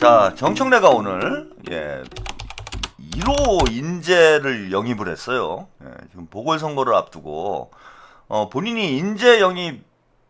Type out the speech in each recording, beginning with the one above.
자, 정청래가 오늘 1호 인재를 영입을 했어요. 지금 보궐선거를 앞두고 본인이 인재 영입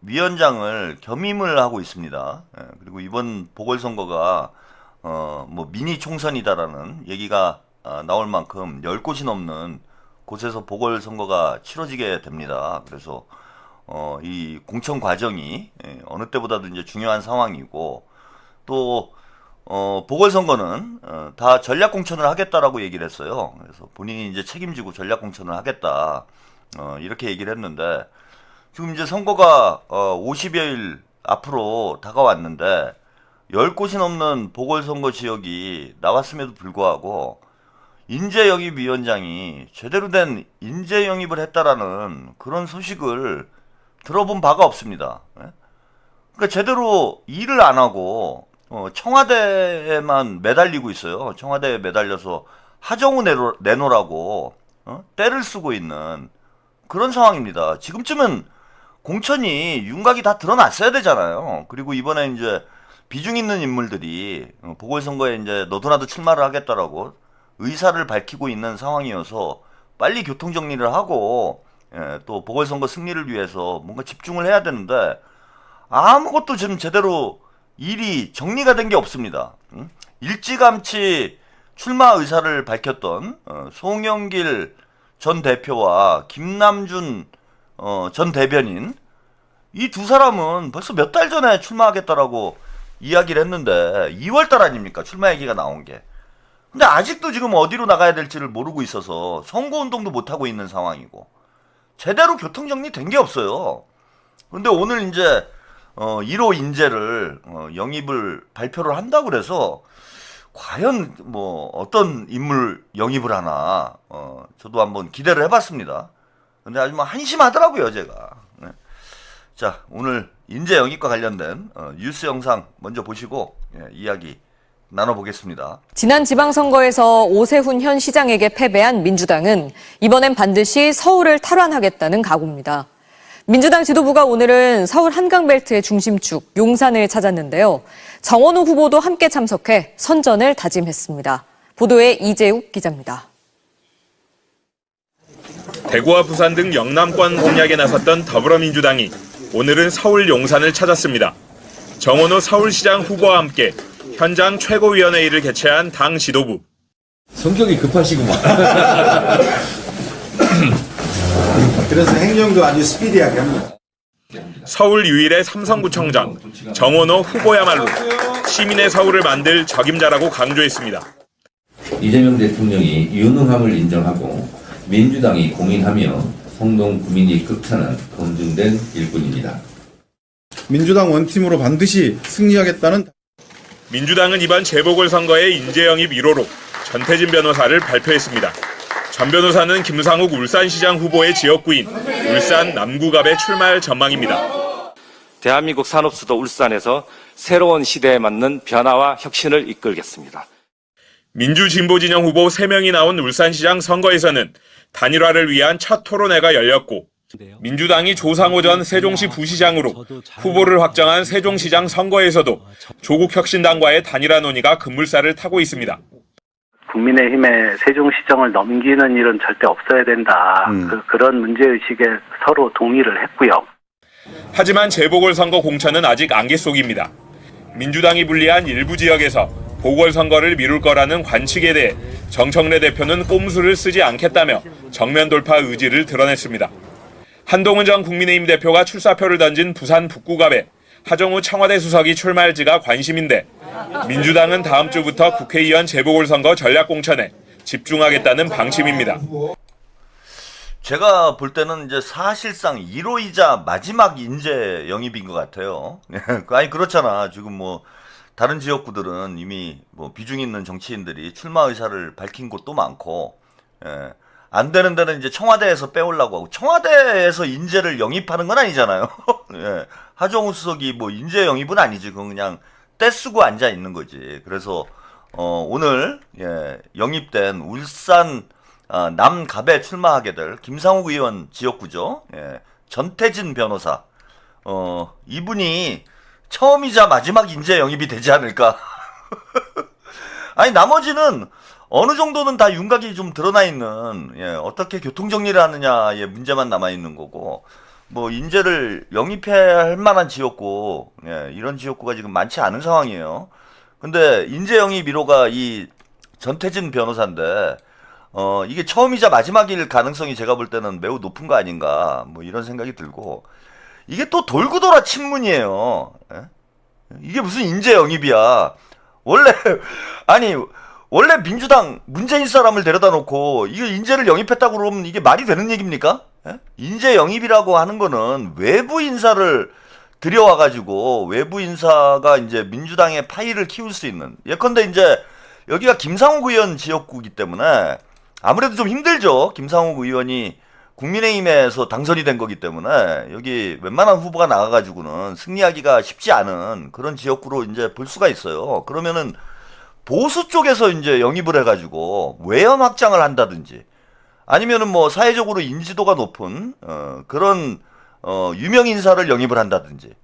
위원장을 겸임을 하고 있습니다. 그리고 이번 보궐선거가 뭐 미니 총선이다라는 얘기가 나올 만큼 10곳이 넘는 곳에서 보궐선거가 치러지게 됩니다. 그래서 이 공천 과정이 어느 때보다도 이제 중요한 상황이고, 또 보궐선거는 다 전략공천을 하겠다라고 얘기를 했어요. 그래서 본인이 이제 책임지고 전략공천을 하겠다, 이렇게 얘기를 했는데, 지금 이제 선거가 50여일 앞으로 다가왔는데 10곳이 넘는 보궐선거 지역이 나왔음에도 불구하고 인재 영입 위원장이 제대로 된 인재 영입을 했다라는 그런 소식을 들어본 바가 없습니다. 그러니까 제대로 일을 안 하고 청와대에만 매달리고 있어요. 청와대에 매달려서 하정우 내놓으라고 떼를 쓰고 있는 그런 상황입니다. 지금쯤은 공천이 윤곽이 다 드러났어야 되잖아요. 그리고 이번에 이제 비중 있는 인물들이 보궐선거에 이제 너도나도 출마를 하겠다라고 의사를 밝히고 있는 상황이어서 빨리 교통정리를 하고 또 보궐선거 승리를 위해서 뭔가 집중을 해야 되는데 아무것도 지금 제대로 일이 정리가 된 게 없습니다. 일찌감치 출마 의사를 밝혔던 송영길 전 대표와 김남준 전 대변인, 이 두 사람은 벌써 몇 달 전에 출마하겠다라고 이야기를 했는데 2월달 아닙니까? 출마 얘기가 나온 게. 근데 아직도 지금 어디로 나가야 될지를 모르고 있어서 선거운동도 못하고 있는 상황이고 제대로 교통정리 된 게 없어요. 근데 오늘 이제 1호 인재를 영입을 발표를 한다고 그래서 과연 뭐 어떤 인물 영입을 하나 저도 한번 기대를 해봤습니다. 근데 아주 뭐 한심하더라고요, 제가. 네. 자, 오늘 인재 영입과 관련된 뉴스 영상 먼저 보시고 이야기 나눠보겠습니다. 지난 지방선거에서 오세훈 현 시장에게 패배한 민주당은 이번엔 반드시 서울을 탈환하겠다는 각오입니다. 민주당 지도부가 오늘은 서울 한강벨트의 중심축 용산을 찾았는데요. 정원호 후보도 함께 참석해 선전을 다짐했습니다. 보도에 이재욱 기자입니다. 대구와 부산 등 영남권 공략에 나섰던 더불어민주당이 오늘은 서울 용산을 찾았습니다. 정원호 서울시장 후보와 함께 현장 최고위원회의를 개최한 당 지도부. 성격이 급하시구만. 그래서 행정도 아주 스피디하게 합니다. 서울 유일의 삼성구청장 정원호 후보야말로 시민의 서울을 만들 적임자라고 강조했습니다. 이재명 대통령이 유능함을 인정하고 민주당이 공인하며 성동 구민이 극찬한 검증된 일꾼입니다. 민주당 원팀으로 반드시 승리하겠다는. 민주당은 이번 재보궐선거의 인재 영입 1호로 전태진 변호사를 발표했습니다. 전 변호사는 김상욱 울산시장 후보의 지역구인 울산 남구갑에 출마할 전망입니다. 대한민국 산업수도 울산에서 새로운 시대에 맞는 변화와 혁신을 이끌겠습니다. 민주진보진영 후보 3명이 나온 울산시장 선거에서는 단일화를 위한 첫 토론회가 열렸고, 민주당이 조상호 전 세종시 부시장으로 후보를 확정한 세종시장 선거에서도 조국혁신당과의 단일화 논의가 급물살을 타고 있습니다. 국민의힘의 세종시정을 넘기는 일은 절대 없어야 된다. 그런 문제의식에 서로 동의를 했고요. 하지만 재보궐선거 공천은 아직 안개 속입니다. 민주당이 불리한 일부 지역에서 보궐선거를 미룰 거라는 관측에 대해 정청래 대표는 꼼수를 쓰지 않겠다며 정면 돌파 의지를 드러냈습니다. 한동훈 전 국민의힘 대표가 출사표를 던진 부산 북구갑에 하정우 청와대 수석이 출마할지가 관심인데, 민주당은 다음 주부터 국회의원 재보궐선거 전략공천에 집중하겠다는 방침입니다. 제가 볼 때는 이제 사실상 1호이자 마지막 인재 영입인 것 같아요. 아니 그렇잖아. 지금 뭐 다른 지역구들은 이미 뭐 비중 있는 정치인들이 출마 의사를 밝힌 곳도 많고, 안 되는 데는 이제 청와대에서 빼오려고 하고, 청와대에서 인재를 영입하는 건 아니잖아요. 하정우 수석이 뭐 인재 영입은 아니지. 그건 그냥 떼쓰고 앉아 있는 거지. 그래서 오늘 영입된 울산 남갑에 출마하게 될 김상욱 의원 지역구죠. 전태진 변호사. 이분이 처음이자 마지막 인재 영입이 되지 않을까 아니 나머지는 어느 정도는 다 윤곽이 좀 드러나 있는, 예, 어떻게 교통 정리를 하느냐의 문제만 남아 있는 거고, 뭐 인재를 영입할 만한 지역구, 예, 이런 지역구가 지금 많지 않은 상황이에요. 근데 인재 영입 1호가 이 전태진 변호사인데, 이게 처음이자 마지막일 가능성이 제가 볼 때는 매우 높은 거 아닌가, 뭐 이런 생각이 들고, 이게 또 돌고 돌아 친문이에요. 예? 이게 무슨 인재 영입이야. 원래 아니 원래 민주당 문재인 사람을 데려다 놓고 이게 인재를 영입했다고 그러면 이게 말이 되는 얘기입니까? 예? 인재 영입이라고 하는 거는 외부 인사를 들여와 가지고 외부 인사가 이제 민주당의 파이를 키울 수 있는, 예컨대 이제 여기가 김상욱 의원 지역구이기 때문에 아무래도 좀 힘들죠. 김상욱 의원이 국민의힘에서 당선이 된 거기 때문에 여기 웬만한 후보가 나가가지고는 승리하기가 쉽지 않은 그런 지역구로 이제 볼 수가 있어요. 그러면은 보수 쪽에서 이제 영입을 해가지고 외연 확장을 한다든지, 아니면은 뭐 사회적으로 인지도가 높은 그런 유명 인사를 영입을 한다든지,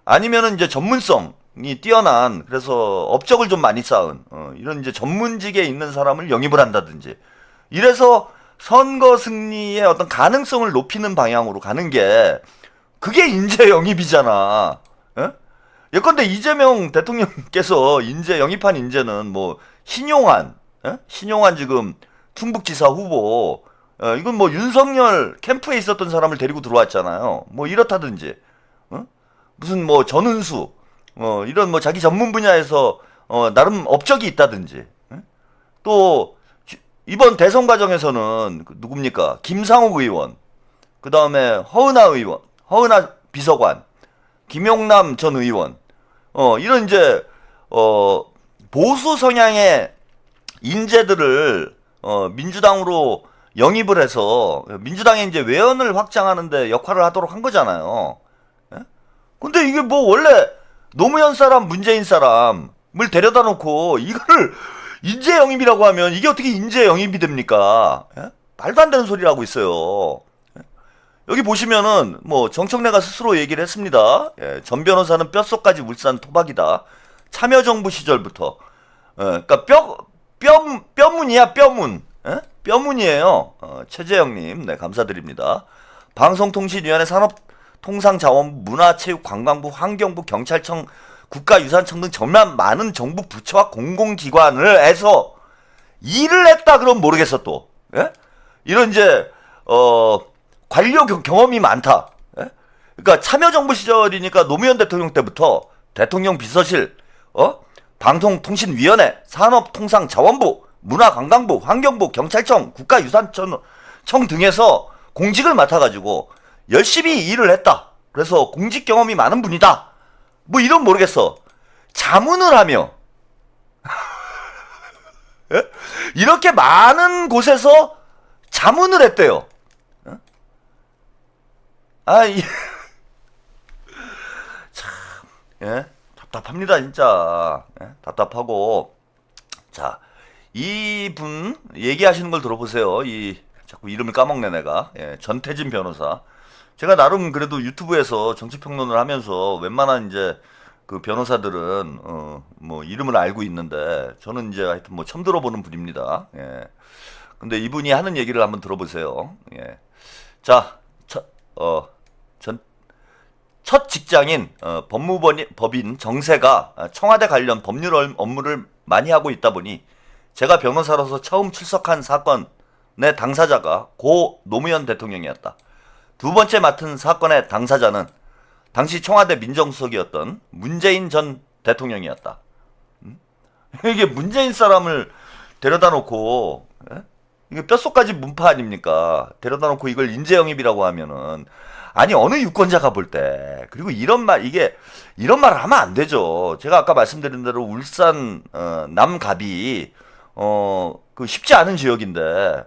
아니면은 이제 전문성이 뛰어난, 그래서 업적을 좀 많이 쌓은 이런 이제 전문직에 있는 사람을 영입을 한다든지, 이래서 선거 승리의 어떤 가능성을 높이는 방향으로 가는 게 그게 인재 영입이잖아. 예? 예컨대 이재명 대통령께서 인재 영입한 인재는 뭐 신용환, 예? 신용환 지금 충북지사 후보, 이건 뭐 윤석열 캠프에 있었던 사람을 데리고 들어왔잖아요. 뭐 이렇다든지, 무슨 뭐 전은수, 이런 뭐 자기 전문 분야에서 나름 업적이 있다든지, 예? 또 이번 대선 과정에서는 누굽니까? 김상욱 의원, 그 다음에 허은하 의원, 허은하 비서관, 김용남 전 의원, 이런 이제 보수 성향의 인재들을 민주당으로 영입을 해서 민주당의 이제 외연을 확장하는데 역할을 하도록 한 거잖아요. 예? 근데 이게 뭐 원래 노무현 사람, 문재인 사람을 데려다 놓고 이거를 인재 영입이라고 하면 이게 어떻게 인재 영입이 됩니까? 예? 말도 안 되는 소리를 하고 있어요. 예? 여기 보시면은 뭐 정청래가 스스로 얘기를 했습니다. 예, 전 변호사는 뼛속까지 울산 토박이다. 참여정부 시절부터, 그러니까 뼈문이야, 뼈문. 예? 뼈문이에요. 최재영님, 네, 감사드립니다. 방송통신위원회 산업통상자원부, 문화체육관광부, 환경부, 경찰청, 국가유산청 등 정말 많은 정부 부처와 공공기관을 해서 일을 했다 그러면 모르겠어 또. 예? 이런 이제 관료 경험이 많다. 예? 그러니까 참여정부 시절이니까 노무현 대통령 때부터 대통령 비서실, 방송통신위원회, 산업통상자원부, 문화관광부, 환경부, 경찰청, 국가유산청 등에서 공직을 맡아가지고 열심히 일을 했다. 그래서 공직 경험이 많은 분이다. 뭐 이런 모르겠어. 자문을 하며 예? 이렇게 많은 곳에서 자문을 했대요. 참, 예? 답답합니다, 진짜. 예? 답답하고. 자, 이분 얘기하시는 걸 들어보세요. 자꾸 이름을 까먹네, 내가. 예, 전태진 변호사. 제가 나름 그래도 유튜브에서 정치평론을 하면서 웬만한 이제 그 변호사들은 뭐 이름을 알고 있는데, 저는 이제 하여튼 뭐 처음 들어보는 분입니다. 예. 근데 이분이 하는 얘기를 한번 들어보세요. 예. 자, 첫 직장인 법무법인 정세가 청와대 관련 법률 업무를 많이 하고 있다 보니 제가 변호사로서 처음 출석한 사건의 당사자가 고 노무현 대통령이었다. 두 번째 맡은 사건의 당사자는 당시 청와대 민정수석이었던 문재인 전 대통령이었다. 이게 문재인 사람을 데려다 놓고, 예? 이게 뼛속까지 문파 아닙니까? 데려다 놓고 이걸 인재 영입이라고 하면은, 아니 어느 유권자가 볼 때, 그리고 이런 말을 하면 안 되죠. 제가 아까 말씀드린 대로 울산 남갑이 그 쉽지 않은 지역인데,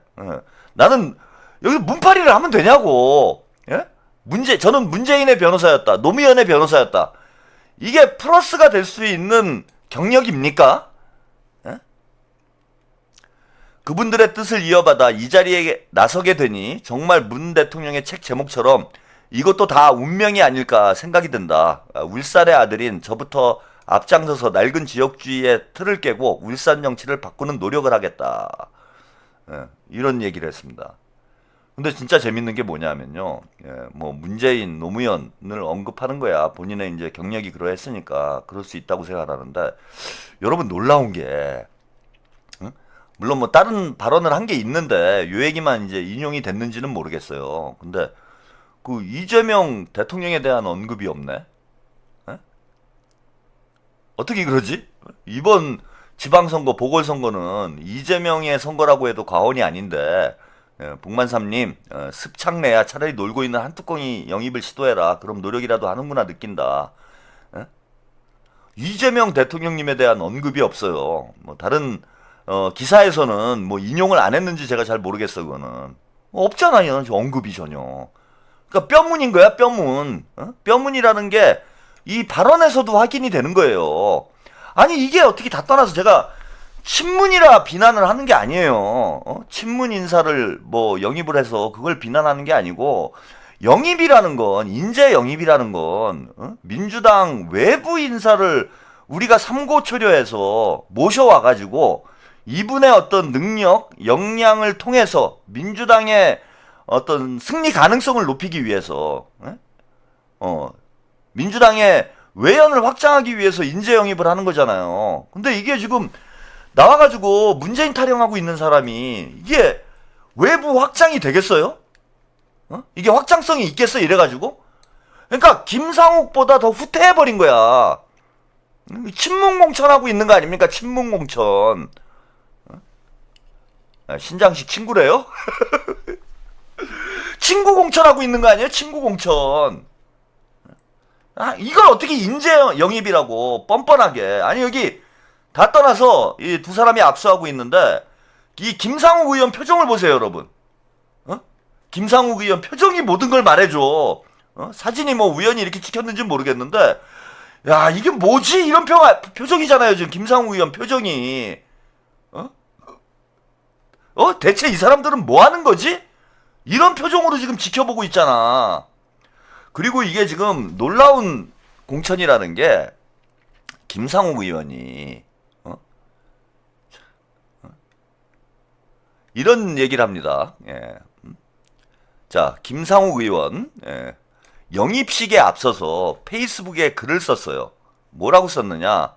나는 여기 문파리를 하면 되냐고. 예? 저는 문재인의 변호사였다. 노무현의 변호사였다. 이게 플러스가 될 수 있는 경력입니까? 예? 그분들의 뜻을 이어받아 이 자리에 나서게 되니 정말 문 대통령의 책 제목처럼 이것도 다 운명이 아닐까 생각이 든다. 울산의 아들인 저부터 앞장서서 낡은 지역주의의 틀을 깨고 울산 정치를 바꾸는 노력을 하겠다. 이런 얘기를 했습니다. 근데 진짜 재밌는 게 뭐냐면요. 뭐 문재인, 노무현을 언급하는 거야. 본인의 이제 경력이 그러했으니까 그럴 수 있다고 생각하는데, 여러분 놀라운 게, 물론 뭐 다른 발언을 한 게 있는데 요 얘기만 이제 인용이 됐는지는 모르겠어요. 근데 그 이재명 대통령에 대한 언급이 없네. 어떻게 그러지? 이번 지방선거, 보궐선거는 이재명의 선거라고 해도 과언이 아닌데, 복만삼님, 습창내야 차라리 놀고 있는 한뚜껑이 영입을 시도해라. 그럼 노력이라도 하는구나 느낀다. 이재명 대통령님에 대한 언급이 없어요. 뭐 다른 기사에서는 뭐 인용을 안 했는지 제가 잘 모르겠어. 그거는 없잖아요. 언급이 전혀. 그러니까 뼈문인 거야, 뼈문. 뼈문이라는 게 이 발언에서도 확인이 되는 거예요. 아니 이게 어떻게 다 떠나서, 제가 친문이라 비난을 하는 게 아니에요. 친문 인사를 뭐 영입을 해서 그걸 비난하는 게 아니고, 영입이라는 건, 인재 영입이라는 건 민주당 외부 인사를 우리가 삼고초려해서 모셔와가지고 이분의 어떤 능력, 역량을 통해서 민주당의 어떤 승리 가능성을 높이기 위해서, 민주당의 외연을 확장하기 위해서 인재 영입을 하는 거잖아요. 근데 이게 지금 나와가지고 문재인 타령하고 있는 사람이 이게 외부 확장이 되겠어요? 이게 확장성이 있겠어? 이래가지고? 그러니까 김상욱보다 더 후퇴해버린 거야. 친문공천하고 있는 거 아닙니까? 친문공천. 신장식 친구래요? 친구공천하고 있는 거 아니에요? 친구공천. 이걸 어떻게 인재 영입이라고 뻔뻔하게. 아니 여기 다 떠나서 이 두 사람이 압수하고 있는데, 이 김상욱 의원 표정을 보세요, 여러분. 김상욱 의원 표정이 모든 걸 말해줘. 사진이 뭐 우연히 이렇게 찍혔는지 모르겠는데, 야 이게 뭐지? 이런 표정이잖아요 지금 김상욱 의원 표정이. 대체 이 사람들은 뭐 하는 거지? 이런 표정으로 지금 지켜보고 있잖아. 그리고 이게 지금 놀라운 공천이라는 게, 김상욱 의원이 이런 얘기를 합니다. 자, 김상욱 의원 영입식에 앞서서 페이스북에 글을 썼어요. 뭐라고 썼느냐?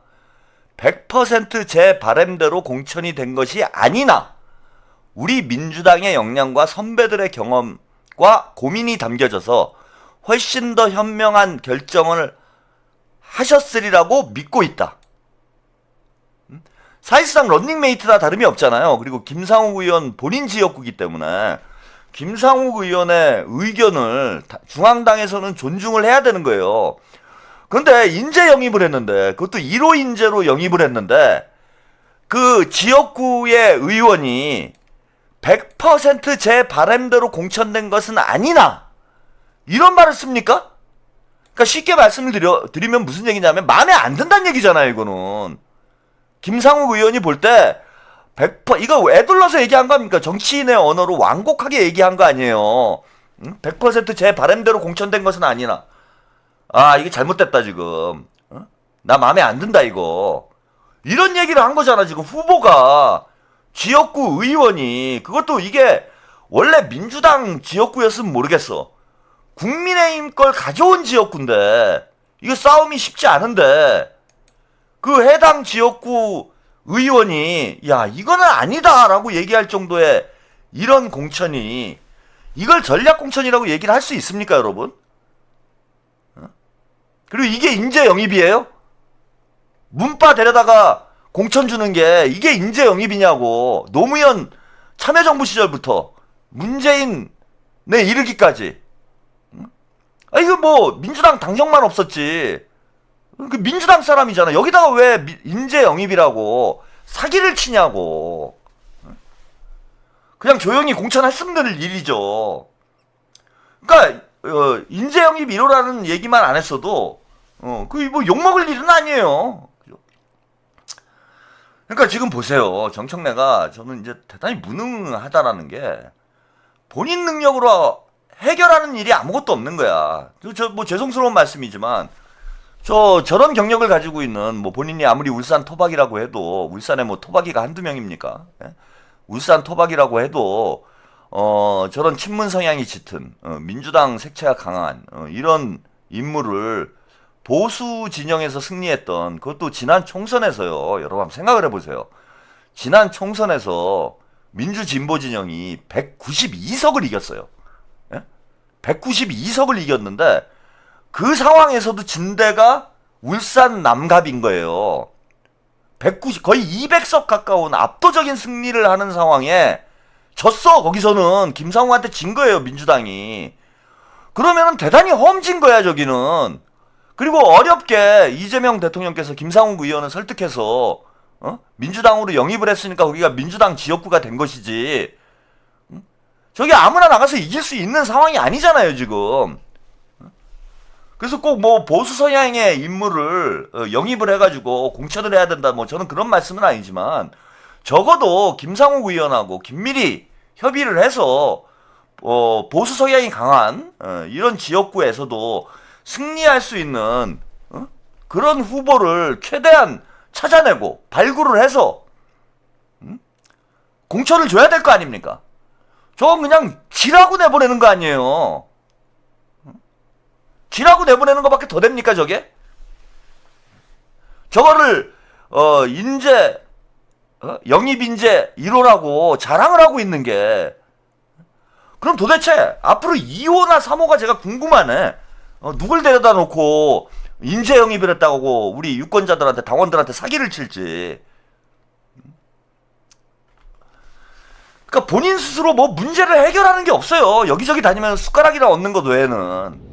100% 제 바램대로 공천이 된 것이 아니나 우리 민주당의 역량과 선배들의 경험과 고민이 담겨져서 훨씬 더 현명한 결정을 하셨으리라고 믿고 있다. 사실상 런닝메이트나 다름이 없잖아요. 그리고 김상욱 의원 본인 지역구이기 때문에 김상욱 의원의 의견을 중앙당에서는 존중을 해야 되는 거예요. 그런데 인재 영입을 했는데, 그것도 1호 인재로 영입을 했는데, 그 지역구의 의원이 100% 제 바람대로 공천된 것은 아니나 이런 말을 씁니까? 그러니까 쉽게 말씀을 드리면 무슨 얘기냐면, 마음에 안 든다는 얘기잖아요. 이거는 김상욱 의원이 볼 때 100% 이거 애둘러서 얘기한 거 아닙니까? 정치인의 언어로 완곡하게 얘기한 거 아니에요. 100% 제 바람대로 공천된 것은 아니나, 이게 잘못됐다 지금. 나 마음에 안 든다 이거. 이런 얘기를 한 거잖아 지금. 후보가 지역구 의원이, 그것도 이게 원래 민주당 지역구였으면 모르겠어. 국민의힘 걸 가져온 지역구인데 이거 싸움이 쉽지 않은데, 그 해당 지역구 의원이 야 이거는 아니다라고 얘기할 정도의 이런 공천이, 이걸 전략 공천이라고 얘기를 할 수 있습니까 여러분? 그리고 이게 인재 영입이에요? 문바 데려다가 공천 주는 게 이게 인재 영입이냐고. 노무현 참여정부 시절부터 문재인에 이르기까지. 이거 뭐 민주당 당정만 없었지. 그 민주당 사람이잖아. 여기다가 왜 인재 영입이라고 사기를 치냐고. 그냥 조용히 공천했으면 될 일이죠. 그러니까 인재 영입 1호라는 얘기만 안 했어도 그 뭐 욕먹을 일은 아니에요. 그러니까 지금 보세요. 정청래가 저는 이제 대단히 무능하다라는 게, 본인 능력으로 해결하는 일이 아무것도 없는 거야. 저 뭐 죄송스러운 말씀이지만 저런 경력을 가지고 있는, 뭐 본인이 아무리 울산 토박이라고 해도, 울산에 뭐 토박이가 한두 명입니까? 예? 울산 토박이라고 해도, 저런 친문 성향이 짙은, 민주당 색채가 강한, 이런 인물을 보수 진영에서 승리했던, 그것도 지난 총선에서요. 여러분 한번 생각을 해보세요. 지난 총선에서 민주진보 진영이 192석을 이겼어요. 예? 192석을 이겼는데, 그 상황에서도 진 데가 울산 남갑인 거예요. 190, 거의 200석 가까운 압도적인 승리를 하는 상황에 졌어. 거기서는 김상우한테 진 거예요, 민주당이. 그러면은 대단히 험진 거야, 저기는. 그리고 어렵게 이재명 대통령께서 김상우 의원을 설득해서 민주당으로 영입을 했으니까 거기가 민주당 지역구가 된 것이지. 저기 아무나 나가서 이길 수 있는 상황이 아니잖아요, 지금. 그래서 꼭 뭐 보수 성향의 인물을 영입을 해가지고 공천을 해야 된다, 뭐 저는 그런 말씀은 아니지만, 적어도 김상욱 의원하고 긴밀히 협의를 해서 보수 성향이 강한 이런 지역구에서도 승리할 수 있는 그런 후보를 최대한 찾아내고 발굴을 해서 공천을 줘야 될 거 아닙니까? 저건 그냥 지라고 내보내는 거 아니에요. 지라고 내보내는 것밖에 더 됩니까, 저게? 저거를 영입 인재 1호라고 자랑을 하고 있는 게, 그럼 도대체 앞으로 2호나 3호가 제가 궁금하네. 누굴 데려다 놓고 인재 영입을 했다고 우리 유권자들한테, 당원들한테 사기를 칠지. 그러니까 본인 스스로 뭐 문제를 해결하는 게 없어요. 여기저기 다니면서 숟가락이나 얻는 것 외에는.